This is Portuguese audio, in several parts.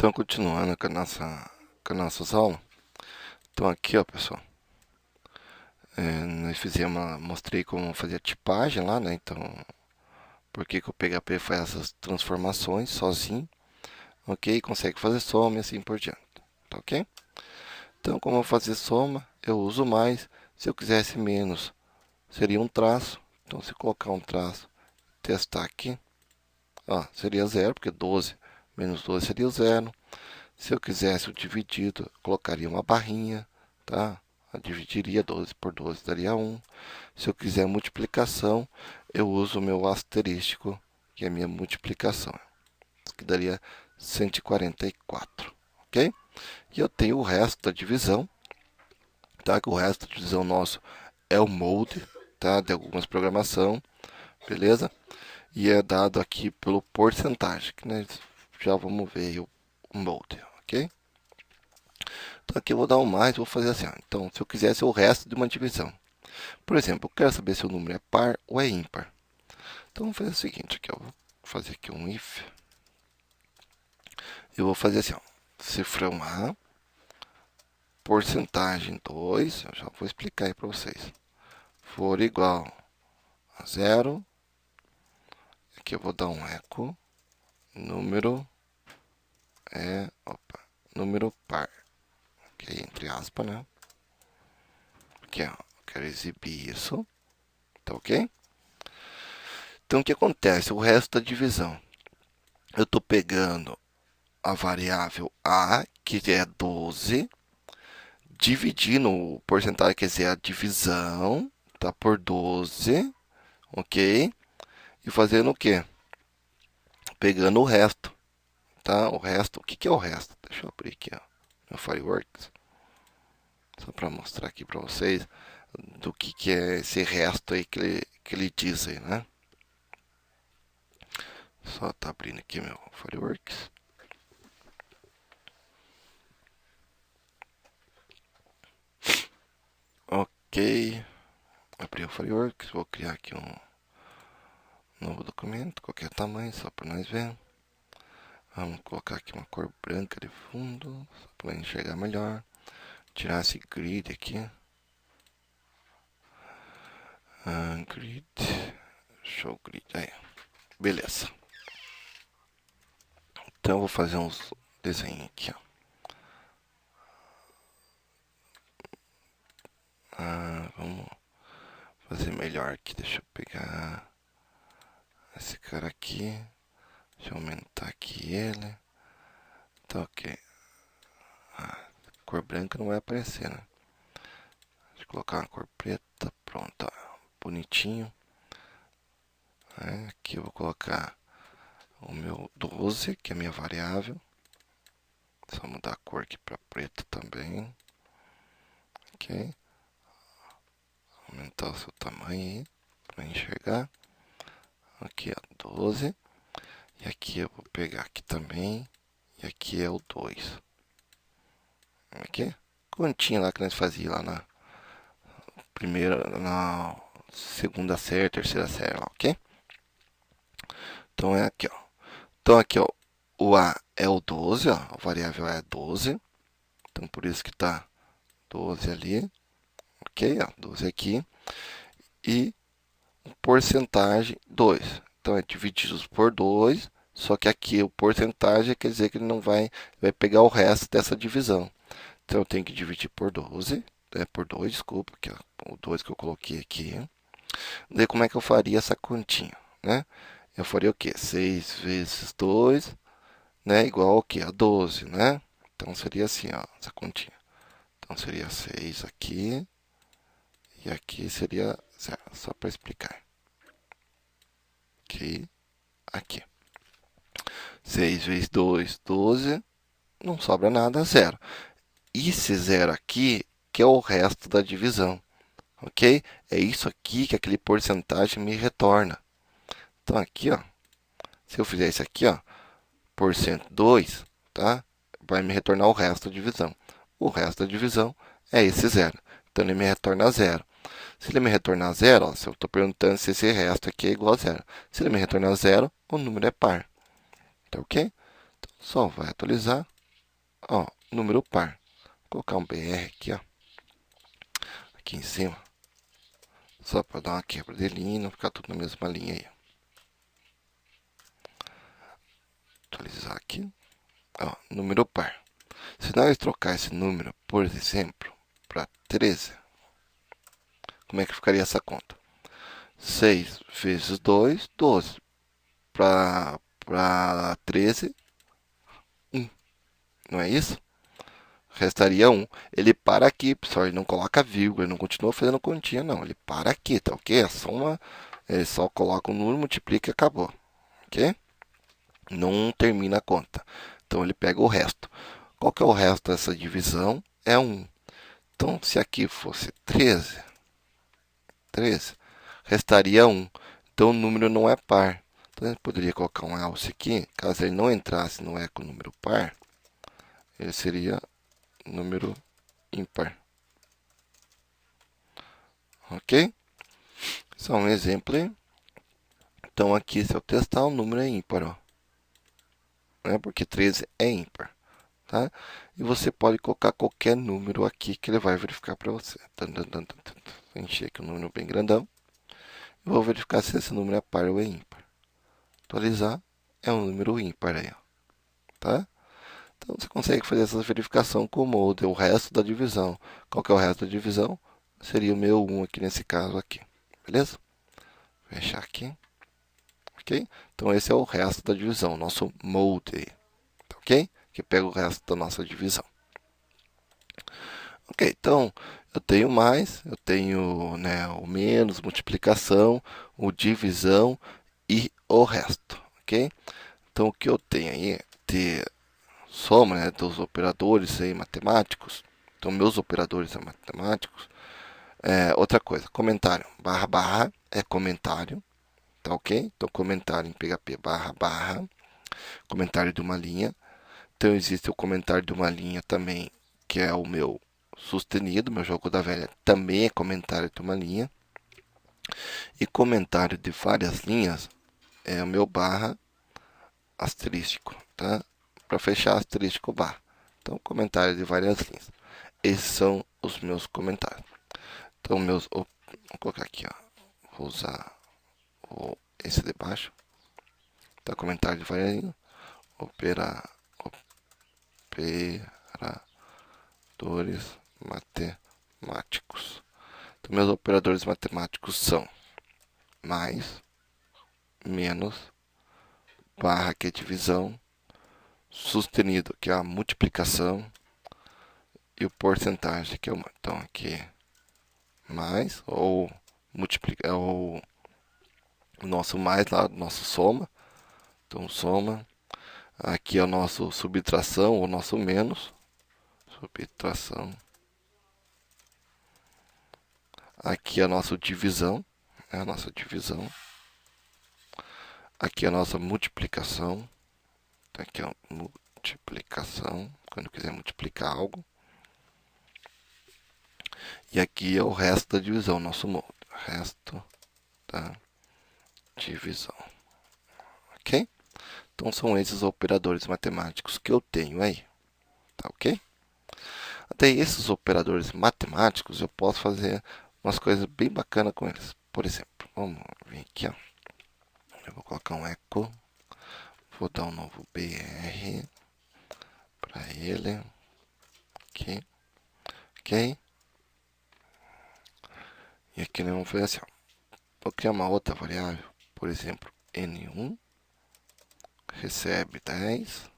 Então, continuando com a nossa aulas. Então, aqui, ó, pessoal, nós mostrei como fazer a tipagem lá, né? Então, por que o PHP faz essas transformações sozinho, ok? Consegue fazer soma e assim por diante, tá ok? Então, como eu fazer soma, eu uso mais. Se eu quisesse menos, seria um traço. Então, se colocar um traço, testar aqui, ó, seria zero, porque 12 menos 12 seria o zero. Se eu quisesse o dividido, colocaria uma barrinha, tá? Eu dividiria 12 por 12, daria 1. Se eu quiser multiplicação, eu uso o meu asterístico, que é a minha multiplicação, que daria 144, ok? E eu tenho o resto da divisão, tá? Que o resto da divisão nosso é o molde, tá? De algumas programação, beleza? E é dado aqui pelo porcentagem, que nós já vamos ver o molde, ok? Então aqui eu vou dar um mais, vou fazer assim, ó. Então, se eu quisesse o resto de uma divisão. Por exemplo, eu quero saber se o número é par ou é ímpar. Então, vamos fazer o seguinte, aqui, eu vou fazer aqui um if. Eu vou fazer assim, ó, cifrão A, porcentagem 2, eu já vou explicar aí para vocês. For igual a 0, aqui eu vou dar um eco, número número par, ok, entre aspas, né? Aqui, ó, eu quero exibir isso, tá ok? Então, o que acontece? O resto da divisão. Eu estou pegando a variável A, que é 12, dividindo o porcentagem, quer dizer, a divisão, tá, por 12, ok? E fazendo o quê? Pegando o resto, tá? O resto, o que que é o resto? Deixa eu abrir aqui, ó, meu Fireworks, só para mostrar aqui para vocês do que é esse resto aí que ele diz aí, né? Só tá abrindo aqui meu Fireworks. Ok, abri o Fireworks, vou criar aqui um novo documento, qualquer tamanho, só para nós ver. Vamos colocar aqui uma cor branca de fundo, só para enxergar melhor. Tirar esse grid aqui. Grid, show grid, aí, beleza. Então eu vou fazer uns desenhos aqui, ó. Vamos fazer melhor aqui, deixa eu pegar esse cara aqui. Deixa eu aumentar aqui ele. Tá ok. Cor branca não vai aparecer, né? Deixa eu colocar uma cor preta. Pronto, ó. Bonitinho. Aqui eu vou colocar o meu 12, que é a minha variável. Só mudar a cor aqui para preto também. Ok. Aumentar o seu tamanho aí para enxergar. Aqui, ó, 12. E aqui eu vou pegar aqui também. E aqui é o 2. Aqui, continha lá que nós fazíamos lá na primeira, na segunda série, terceira série, lá, ok? Então é aqui, ó. Então aqui, ó, o A é o 12, ó, a variável A é 12. Então por isso que tá 12 ali, ok? Ó, 12 aqui. E porcentagem 2. Então é divididos por 2, só que aqui o porcentagem quer dizer que ele não vai pegar o resto dessa divisão. Então eu tenho que dividir por 12, por 2, desculpa, que é o 2 que eu coloquei aqui. Daí como é que eu faria essa continha, né? Eu faria o quê? 6 vezes 2, né? Igual ao quê? A 12, né? Então seria assim, ó, essa continha. Então seria 6 aqui, e aqui seria 0, só para explicar. Aqui. 6 vezes 2, 12, não sobra nada, 0. E esse 0 aqui, que é o resto da divisão, ok? É isso aqui que aquele porcentagem me retorna. Então, aqui, ó, se eu fizer isso aqui, ó, porcento 2, tá? Vai me retornar o resto da divisão. O resto da divisão é esse 0. Então, ele me retorna 0. Se ele me retornar 0, ó, se eu estou perguntando se esse resto aqui é igual a 0. Se ele me retornar 0, o número é par. Tá ok? Então, só vai atualizar. Ó, número par. Vou colocar um BR aqui, ó. Aqui em cima. Só para dar uma quebra de linha e não ficar tudo na mesma linha aí. Atualizar aqui. Ó, número par. Se nós trocar esse número, por exemplo, para 13, como é que ficaria essa conta? 6 vezes 2, 12. Para 13, 1. Não é isso? Restaria 1. Ele para aqui, pessoal. Ele não coloca vírgula, ele não continua fazendo continha, não. Ele para aqui, tá ok? A soma, ele só coloca o número, multiplica e acabou. Ok? Não termina a conta. Então, ele pega o resto. Qual que é o resto dessa divisão? É 1. Então, se aqui fosse 13, restaria 1. Então, o número não é par. Então, a gente poderia colocar um else aqui. Caso ele não entrasse no eco número par, ele seria número ímpar. Ok? Só um exemplo aí. Então, aqui, se eu testar, o número é ímpar. Ó. Né? Porque 13 é ímpar. Tá? E você pode colocar qualquer número aqui que ele vai verificar para você. Vou encher aqui um número bem grandão. E vou verificar se esse número é par ou é ímpar. Atualizar é um número ímpar aí. Ó. Tá? Então, você consegue fazer essa verificação com o mode, o resto da divisão. Qual que é o resto da divisão? Seria o meu 1 aqui nesse caso aqui. Beleza? Vou fechar aqui. Ok? Então, esse é o resto da divisão, nosso mode. Tá ok? Que pega o resto da nossa divisão. Ok, então, eu tenho mais, eu tenho né, o menos, multiplicação, o divisão e o resto. Ok? Então, o que eu tenho aí de soma né, dos operadores aí, matemáticos. Então, meus operadores matemáticos. Outra coisa, comentário. Barra, barra é comentário. Tá ok? Então, comentário em PHP, barra, barra. Comentário de uma linha. Então, existe o comentário de uma linha também, que é o meu sustenido. Meu jogo da velha também é comentário de uma linha. E comentário de várias linhas é o meu barra asterístico, tá? Para fechar asterístico barra. Então, comentário de várias linhas. Esses são os meus comentários. Então, vou colocar aqui, ó. Vou usar esse de baixo. Tá, comentário de várias linhas. Operadores matemáticos. Então, meus operadores matemáticos são mais, menos, barra, que é divisão, sustenido, que é a multiplicação, e o porcentagem, que é uma. Então, aqui, mais, ou multiplica, ou o nosso mais lá, nosso soma. Então, soma. Aqui é o nosso subtração, ou nosso menos. Subtração. Aqui é a nossa divisão. É a nossa divisão. Aqui é a nossa multiplicação. Então, aqui é a multiplicação. Quando quiser multiplicar algo. E aqui é o resto da divisão, nosso modo. Resto da divisão. Ok? Então, são esses operadores matemáticos que eu tenho aí. Tá ok? Até esses operadores matemáticos, eu posso fazer umas coisas bem bacanas com eles. Por exemplo, vamos vir aqui, ó. Eu vou colocar um eco. Vou dar um novo BR para ele. Aqui. Ok? E aqui nós vamos fazer assim, ó. Vou criar uma outra variável. Por exemplo, N1 recebe 10.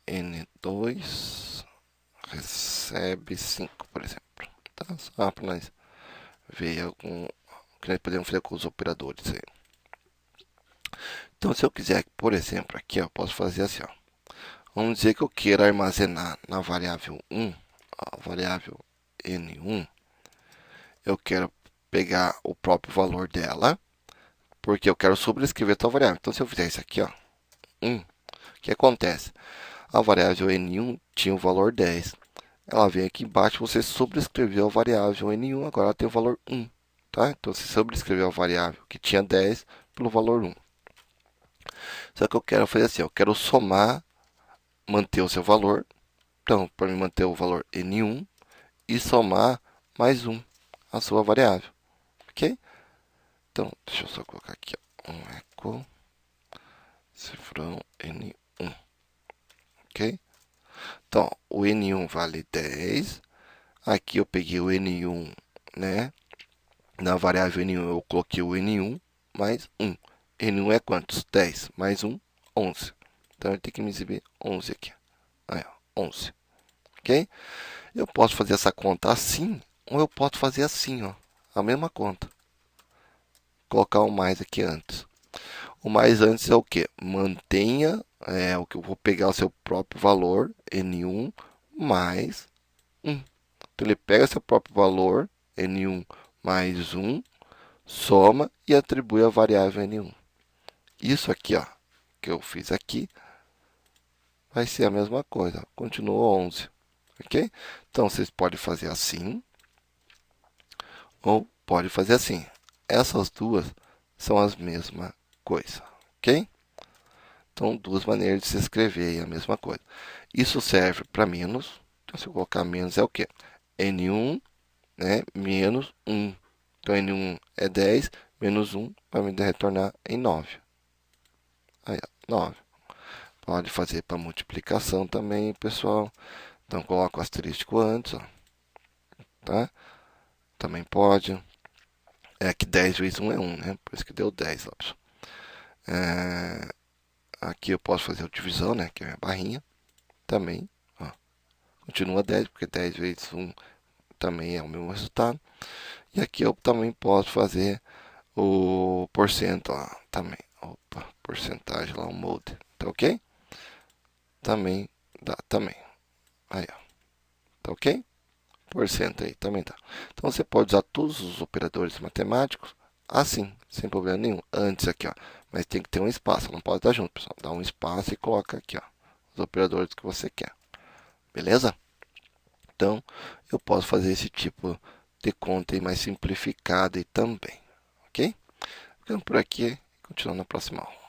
N2 recebe 5, por exemplo. Tá? Só para nós ver algum que nós podemos fazer com os operadores aí. Então, se eu quiser, por exemplo, aqui eu posso fazer assim, ó. Vamos dizer que eu queira armazenar na variável 1, a variável N1, eu quero pegar o próprio valor dela, porque eu quero sobrescrever tal variável. Então, se eu fizer isso aqui, ó, 1, o que acontece? A variável N1 tinha o valor 10. Ela vem aqui embaixo, você sobrescreveu a variável N1, agora ela tem o valor 1. Tá? Então, você sobrescreveu a variável que tinha 10 pelo valor 1. Só que eu quero fazer assim, eu quero somar manter o seu valor. Então, para mim manter o valor N1 e somar mais um a sua variável, ok? Então, deixa eu só colocar aqui, ó, um equal cifrão N1, ok? Então, o N1 vale 10. Aqui eu peguei o N1, né? Na variável N1 eu coloquei o N1 mais 1. N1 é quantos? 10 mais 1, 11. Então, eu tenho que me exibir 11 aqui. Aí, ó, 11. Ok? Eu posso fazer essa conta assim, ou eu posso fazer assim, ó, a mesma conta. Colocar um mais aqui antes. O mais antes é o que? Mantenha, o que eu vou pegar o seu próprio valor, N1, mais 1. Então, ele pega seu próprio valor, N1 mais 1, soma e atribui a variável N1. Isso aqui, ó, que eu fiz aqui, vai ser a mesma coisa. Continua 11. Ok? Então, vocês podem fazer assim, ou pode fazer assim. Essas duas são as mesma coisa, ok? Então, duas maneiras de se escrever aí a mesma coisa. Isso serve para menos. Então, se eu colocar menos é o quê? N1, né, menos 1. Então, N1 é 10, menos 1 vai me retornar em 9. Aí, ó, 9. Pode fazer para multiplicação também, pessoal. Então, coloca o asterístico antes, ó, tá? Também pode. É que 10 vezes 1 é 1, né? Por isso que deu 10 lá, pessoal. Aqui eu posso fazer a divisão, né? Que é a minha barrinha. Também, ó. Continua 10, porque 10 vezes 1 também é o mesmo resultado. E aqui eu também posso fazer o porcento, ó, também. Opa, porcentagem lá, o mode. Tá ok? Também dá, também. Aí, ó. Tá ok? Porcento aí, também tá. Então, você pode usar todos os operadores matemáticos assim, sem problema nenhum. Antes aqui, ó. Mas tem que ter um espaço, não pode estar junto, pessoal. Dá um espaço e coloca aqui, ó, os operadores que você quer. Beleza? Então, eu posso fazer esse tipo de conta aí mais simplificada aí também. Ok? Ficando por aqui, continuando na próxima aula.